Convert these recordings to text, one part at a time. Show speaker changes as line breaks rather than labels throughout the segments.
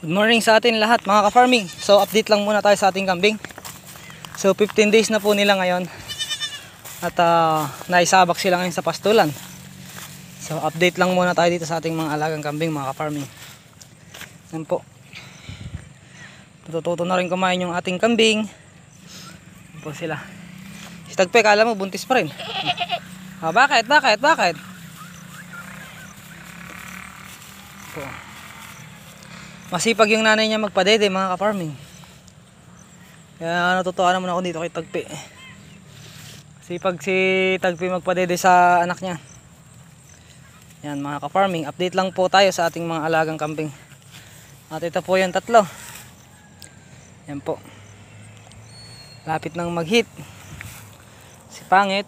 Good morning sa atin lahat mga ka-farming. So update lang muna tayo sa ating kambing. So 15 days na po nila ngayon. At naisabak sila ngayon sa pastulan. So update lang muna tayo dito sa ating mga alagang kambing mga ka-farming. Yan po. Natututo na rin kumain yung ating kambing. Yan po sila. Si Tagpe, kala mo buntis pa rin. Bakit? Po. Masipag yung nanay niya magpadede mga ka-farming. Kaya natutuwa naman ako dito kay Tagpi. Masipag si Tagpi magpadede sa anak niya. Yan mga ka-farming, update lang po tayo sa ating mga alagang kambing. At ito po yung tatlo. Yan po. Lapit nang mag-hit. Si Pangit.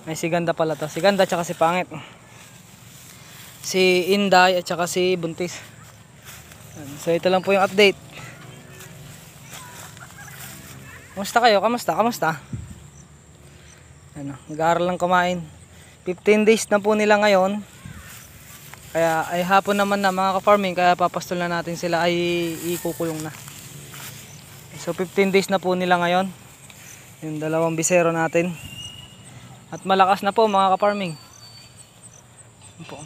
Ay si Ganda pala to. Si Ganda tsaka si Pangit. Si Inday at saka si Buntis. So ito lang po yung update. Kamusta kayo? Kamusta? Ano, nag-aaral lang kumain. 15 days na po nila ngayon. Kaya ay hapon naman na mga ka-farming, kaya papastol na natin sila, ay ikukulong na. So 15 days na po nila ngayon. Yung dalawang bisero natin. At malakas na po mga ka-farming. Yan po.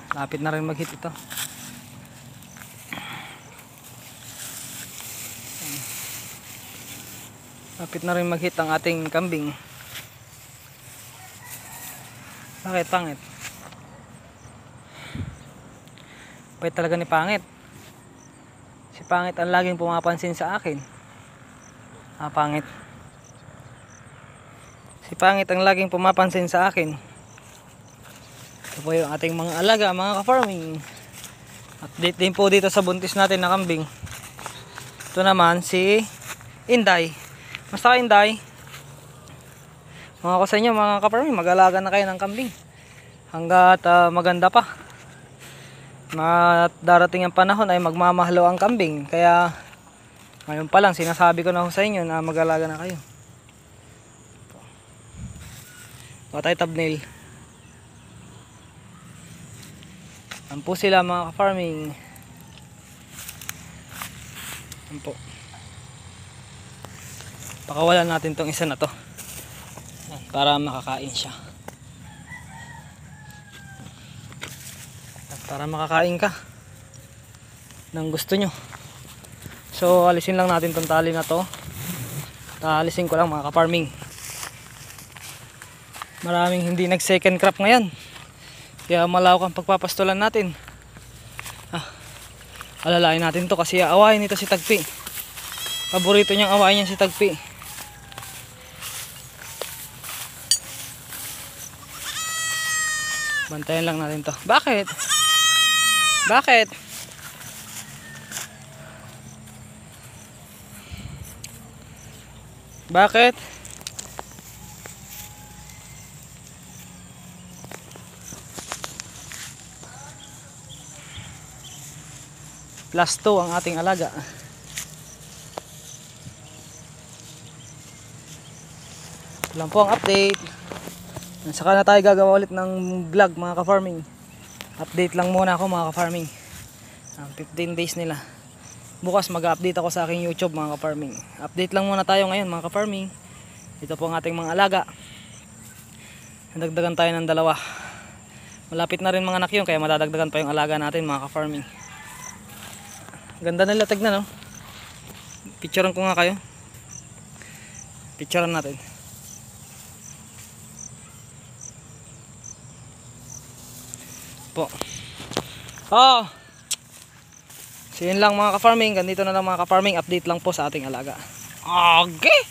Lapit na rin mag-hit ito. Lapit na rin mag-hit ang ating kambing. Bakit Pangit? Bait talaga ni Pangit. Si Pangit ang laging pumapansin sa akin. Pangit. Si Pangit ang laging pumapansin sa akin. Ito po yung ating mga alaga, mga ka-farming. Update din po dito sa buntis natin na kambing. Ito naman si Inday. Basta ka Inday. Mga ko sa inyo mga ka-farming, mag-alaga na kayo ng kambing. Hanggat maganda pa. Darating ang panahon ay magmamahalo ang kambing. Kaya ngayon pa lang sinasabi ko na sa inyo na mag-alaga na kayo. Patay thumbnail. Yan po sila mga ka-farming. Yan po. Pakawalan natin tong isa na to. Yan, para makakain siya. Yan, para makakain ka ng gusto nyo. So alisin lang natin tong tali na to. Alisin ko lang mga ka-farming. Maraming hindi nag second crop ngayon. Kaya malawak ang pagpapastulan natin. Alalain natin to kasi aawayin nito si Tagpi. Paborito niyang awayin niya si Tagpi. Bantayan lang natin to. Bakit? Plus 2 ang ating alaga. Ito lang po ang update. Saka na tayo gagawa ulit ng vlog mga ka-farming. Update lang muna ako mga ka-farming. 15 days nila. Bukas mag-update ako sa aking YouTube mga ka-farming. Update lang muna tayo ngayon mga ka-farming. Ito po ang ating mga alaga. Nadagdagan tayo ng 2. Malapit na rin mga anak yun, kaya madadagdagan pa yung alaga natin mga ka-farming. Ganda nila tignan, no? Picturean ko nga kayo. Picturean natin. Po. So yun lang mga ka-farming. Ganito na lang mga ka-farming. Update lang po sa ating alaga. Okay.